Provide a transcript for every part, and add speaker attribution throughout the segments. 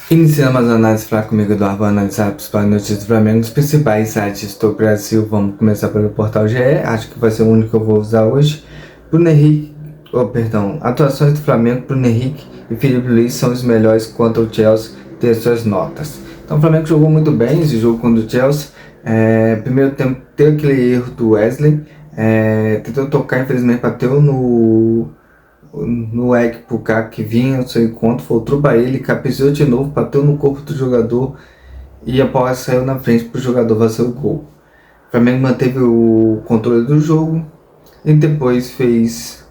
Speaker 1: Iniciamos as análises para comigo, Eduardo, vou analisar as principais notícias do Flamengo, os principais sites do Brasil. Vamos começar pelo portal GE, acho que vai ser o único que eu vou usar hoje. Bruno Henrique, atuações do Flamengo, Bruno Henrique e Felipe Luiz são os melhores contra o Chelsea, ter suas notas. Então o Flamengo jogou muito bem esse jogo contra o Chelsea. Primeiro tempo teve aquele erro do Wesley, tentou tocar, infelizmente bateu no Egg pro cara que vinha ao seu encontro, voltou para ele, cabeceou de novo, bateu no corpo do jogador e a bola saiu na frente pro jogador fazer o gol. O Flamengo manteve o controle do jogo e depois fez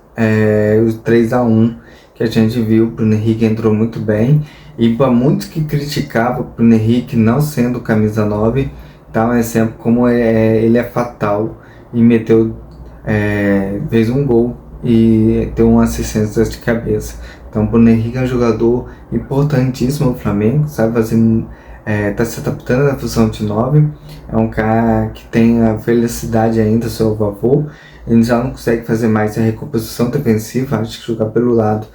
Speaker 1: os 3-1 que a gente viu. O Bruno Henrique entrou muito bem e para muitos que criticavam o Bruno Henrique não sendo camisa 9, dá um exemplo como ele é fatal e fez um gol e deu uma assistência de cabeça. Então o Bruno Henrique é um jogador importantíssimo no Flamengo, sabe fazer, tá se adaptando na função de 9, é um cara que tem a velocidade ainda a seu favor, ele já não consegue fazer mais a recomposição defensiva, acho que jogar pelo lado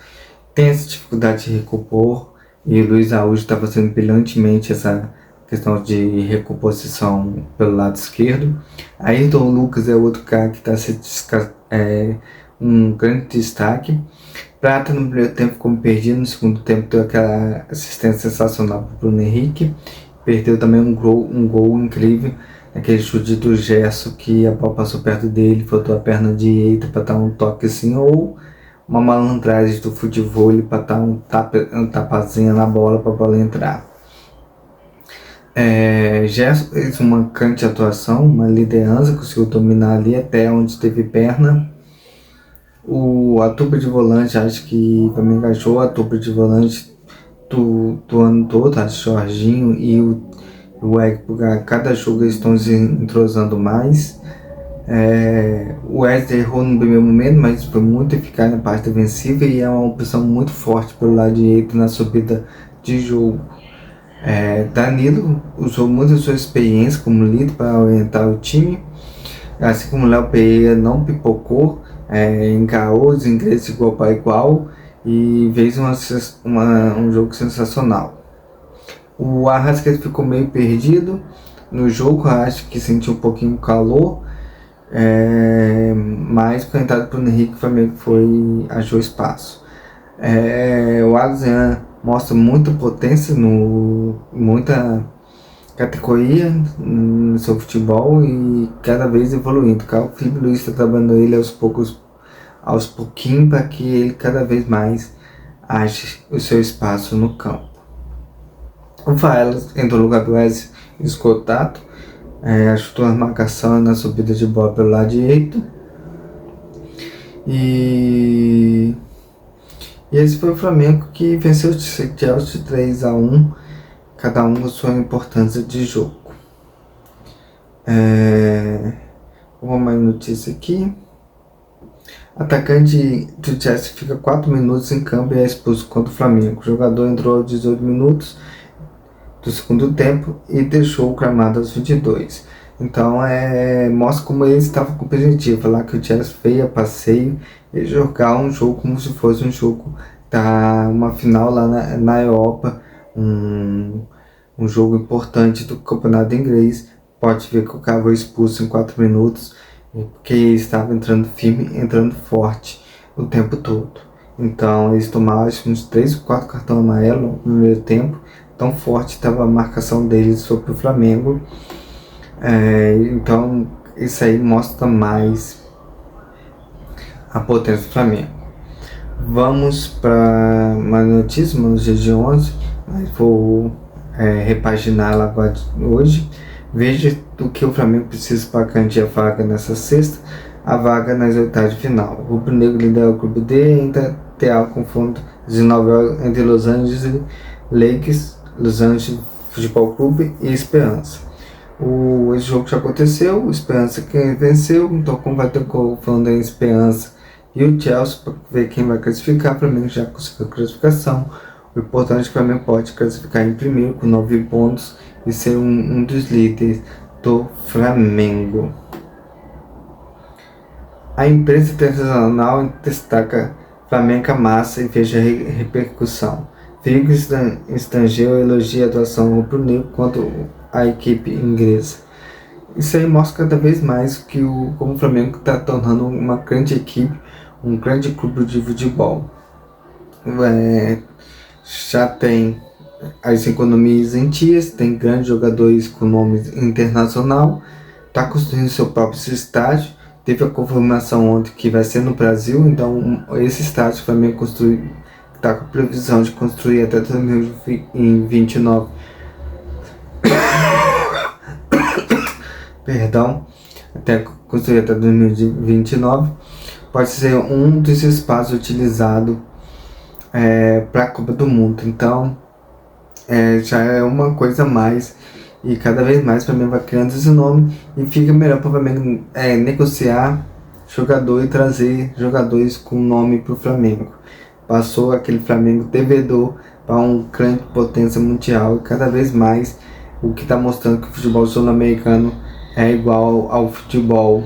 Speaker 1: tem essa dificuldade de recompor, e o Luiz Araújo está fazendo brilhantemente essa questão de recomposição pelo lado esquerdo. Ayrton Lucas é outro cara que está se um grande destaque. Prata no primeiro tempo ficou perdido, no segundo tempo deu aquela assistência sensacional para o Bruno Henrique, perdeu também um gol incrível, aquele chute do Gerson que a bola passou perto dele, faltou a perna direita para dar um toque assim, ou uma malandragem do futebol para dar um tapazinho na bola para a bola entrar. Gerson fez uma grande atuação, uma liderança, conseguiu dominar ali até onde teve perna. A dupla de volante, acho que também encaixou a dupla de volante do ano todo, a Jorginho e o Egg, porque a cada jogo eles estão se entrosando mais. O Wesley errou no primeiro momento, mas foi muito eficaz na parte defensiva e é uma opção muito forte pelo lado direito na subida de jogo. Danilo usou muito a sua experiência como líder para orientar o time, assim como o Léo Pereira não pipocou, encarou os ingleses igual para igual e fez um jogo sensacional. O Arrascaeta ficou meio perdido no jogo, acho que sentiu um pouquinho calor, mas com a entrada do Henrique achou espaço. O Alisson mostra muita potência, muita categoria no seu futebol e cada vez evoluindo. O Felipe Luiz está trabalhando ele aos pouquinhos, para que ele cada vez mais ache o seu espaço no campo. O Faelas entrou no lugar do Wesley escotado, ajudou a marcação na subida de bola pelo lado direito. E esse foi o Flamengo que venceu o Chelsea 3-1, cada um com sua importância de jogo. Vamos mais notícia aqui. Atacante do Chelsea fica 4 minutos em campo e é expulso contra o Flamengo. O jogador entrou aos 18 minutos do segundo tempo e deixou o gramado aos 22. Então mostra como ele estava com o objetivo, falar que o Chelsea veio a passeio e jogar um jogo como se fosse um jogo uma final lá na Europa, um jogo importante do campeonato inglês. Pode ver que o cara foi expulso em 4 minutos, porque ele estava entrando firme, entrando forte o tempo todo. Então eles tomaram acho, uns 3 ou 4 cartões amarelos no primeiro tempo, tão forte estava a marcação deles sobre o Flamengo. Então isso aí mostra mais a potência do Flamengo. Vamos para mais notícias nos dias de ontem, mas vou repaginá-la agora hoje. Veja do que o Flamengo precisa para garantir a vaga nessa sexta, a vaga nas oitavas de final. O Rubro Negro lidera o grupo D e ainda terá o confronto às 19 horas entre Los Angeles Lakers, Los Angeles Futebol Clube e Esperança. Esse jogo já aconteceu, o Esperança quem venceu, então como vai ter o confronto da Esperança e o Chelsea para ver quem vai classificar. O Flamengo já conseguiu a classificação. O importante é que o Flamengo pode classificar em primeiro com 9 pontos e ser um dos líderes do Flamengo. A imprensa internacional destaca Flamengo amassa e veja repercussão. Veículo estrangeiro elogia a atuação rubro-negro quanto a equipe inglesa. Isso aí mostra cada vez mais que como o Flamengo está tornando uma grande equipe, um grande clube de futebol. Já tem as economias em dias, tem grandes jogadores com nome internacional, está construindo seu próprio estádio, teve a confirmação ontem que vai ser no Brasil, então esse estádio o Flamengo está com a previsão de construir até 2029. Perdão, até construir até 2029, pode ser um dos espaços utilizados para a Copa do Mundo. Então já é uma coisa a mais, e cada vez mais o Flamengo vai criando esse nome, e fica melhor para o Flamengo negociar jogador e trazer jogadores com nome para o Flamengo. Passou aquele Flamengo devedor para um grande potência mundial, e cada vez mais o que está mostrando que o futebol sul-americano é igual ao futebol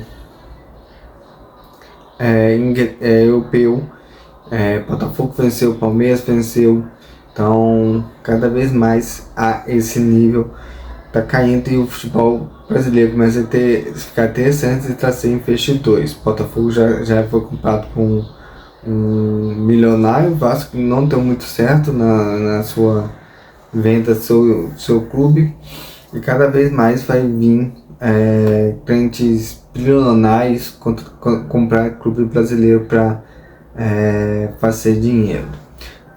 Speaker 1: europeu. Botafogo venceu, Palmeiras venceu, então cada vez mais esse nível está caindo, e o futebol brasileiro começa a ficar interessante e trazer investidores. Botafogo já foi comprado com um milionário, o Vasco não deu muito certo na sua venda do seu clube, e cada vez mais vai vir grandes bilionários comprar clube brasileiro para fazer dinheiro.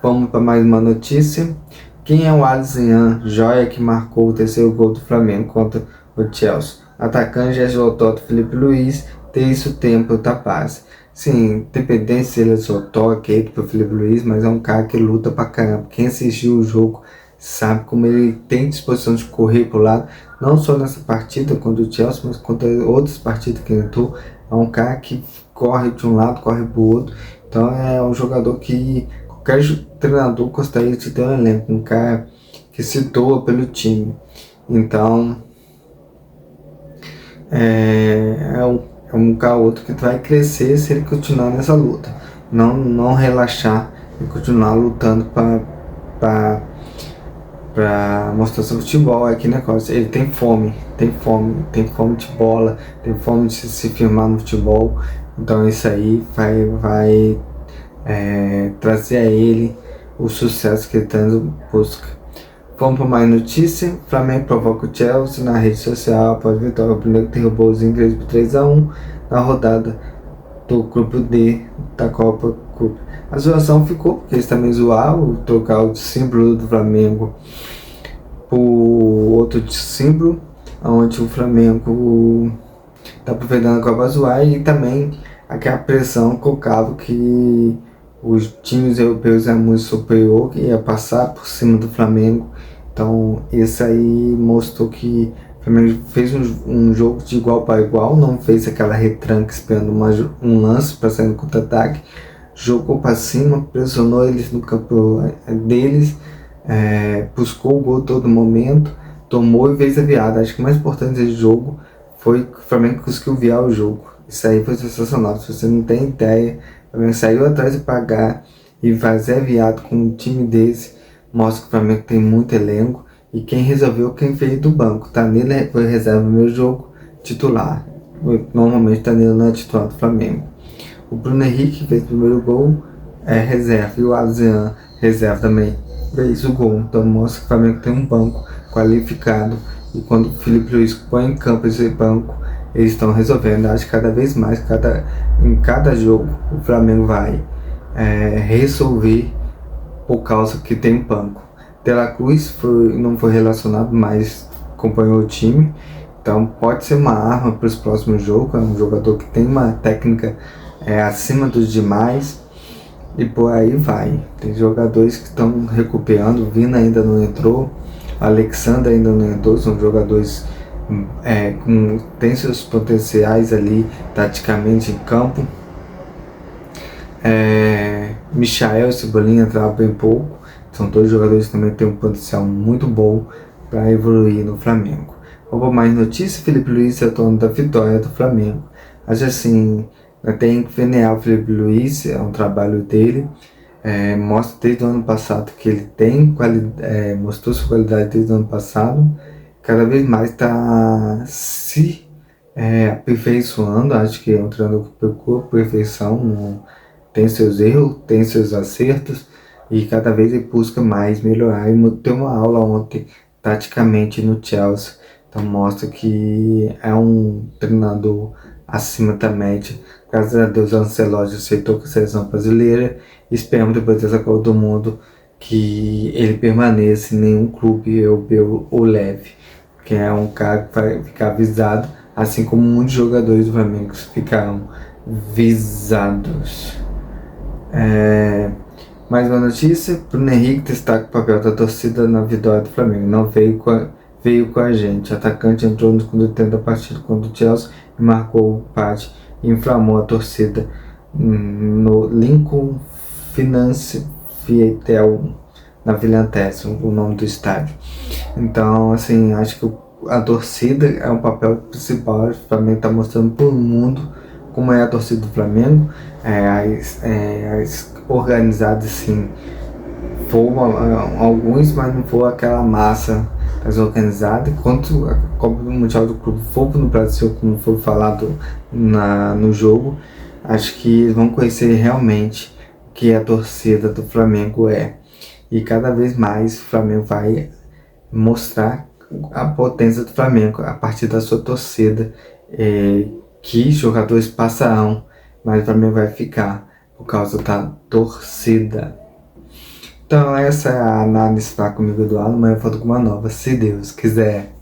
Speaker 1: Vamos para mais uma notícia. Quem é o Alisson, joia que marcou o terceiro gol do Flamengo contra o Chelsea? Atacante Gerson Otto, Felipe Luiz, terço tempo da paz. Sim, independente se ele é só toque pro Felipe Luiz, mas é um cara que luta pra caramba. Quem assistiu o jogo sabe como ele tem disposição de correr pro lado, não só nessa partida contra o Chelsea, mas contra outras partidas que ele entrou. É um cara que corre de um lado, corre pro outro. Então é um jogador que qualquer treinador gostaria de ter um elenco, um cara que se doa pelo time. Então é um cara outro que vai crescer se ele continuar nessa luta, não relaxar e continuar lutando para mostrar seu futebol. É que negócio, ele tem fome de bola, tem fome de se firmar no futebol. Então isso aí vai trazer a ele o sucesso que ele tanto busca. Vamos para mais notícia. Flamengo provoca o Chelsea na rede social após vitória. O primeiro derrubou os ingleses por 3-1 na rodada do grupo D da Copa Cup. A zoação ficou, porque eles também zoaram, trocar o símbolo do Flamengo por outro símbolo, onde o Flamengo está aproveitando a Copa zoar, e também aquela pressão colocava que os times europeus eram muito superior, que ia passar por cima do Flamengo. Então isso aí mostrou que o Flamengo fez um jogo de igual para igual, não fez aquela retranca esperando um lance para sair no contra-ataque, jogou para cima, pressionou eles no campo deles, buscou o gol todo momento, tomou e fez a virada. Acho que o mais importante desse jogo foi que o Flamengo conseguiu virar o jogo. Isso aí foi sensacional. Se você não tem ideia, o Flamengo saiu atrás de pagar e fazer a virada com um time desse, mostra que o Flamengo tem muito elenco, e quem resolveu, quem fez do banco. Danilo foi reserva no meu jogo, titular. Normalmente Danilo não é titular do Flamengo. O Bruno Henrique fez o primeiro gol, reserva, e o Alisson reserva também fez o gol. Então mostra que o Flamengo tem um banco qualificado, e quando o Felipe Luiz põe em campo esse banco, eles estão resolvendo. Acho que cada vez mais, em cada jogo, o Flamengo vai resolver por causa que tem banco. De La Cruz não foi relacionado, mas acompanhou o time, então pode ser uma arma para os próximos jogos. É um jogador que tem uma técnica acima dos demais, e por aí vai. Tem jogadores que estão recuperando. O Vina ainda não entrou, o Alexandre ainda não entrou. São jogadores tem seus potenciais ali taticamente em campo. Michael e Cebolinha entraram bem pouco. São dois jogadores que também têm um potencial muito bom para evoluir no Flamengo. Vamos mais notícias. Felipe Luiz é o dono da vitória do Flamengo. Acho assim, tem que venerar o Felipe Luiz, é um trabalho dele. mostra desde o ano passado que ele tem mostrou sua qualidade desde o ano passado, cada vez mais está se aperfeiçoando. Acho que é um treinador que procura perfeição, tem seus erros, tem seus acertos, e cada vez ele busca mais melhorar. E tem uma aula ontem, taticamente, no Chelsea, então mostra que é um treinador acima da média. Graças a Deus, o Ancelotti aceitou com a seleção brasileira. Esperamos, depois dessa Copa do Mundo, que ele permaneça em nenhum clube europeu o leve, que é um cara que vai ficar visado, assim como muitos jogadores do Flamengo ficaram visados. Mais uma notícia: Bruno Henrique destaca o papel da torcida na vitória do Flamengo. Não veio com a gente. O atacante entrou no segundo tempo da partida contra o Chelsea e marcou o empate e inflamou a torcida no Lincoln Finance Fietel, na Vila Antessa, o nome do estádio. Então, assim, acho que a torcida é um papel principal. O Flamengo está mostrando para o mundo como é a torcida do Flamengo. As organizadas, assim, foram alguns, mas não foi aquela massa das organizadas. Quanto a Copa Mundial do Clube for no Brasil, como foi falado no jogo, acho que eles vão conhecer realmente o que a torcida do Flamengo é. E cada vez mais o Flamengo vai mostrar a potência do Flamengo a partir da sua torcida, que jogadores passarão, mas o Flamengo vai ficar por causa da torcida. Então essa é a análise para comigo do Alan. Amanhã eu volto com uma nova, se Deus quiser.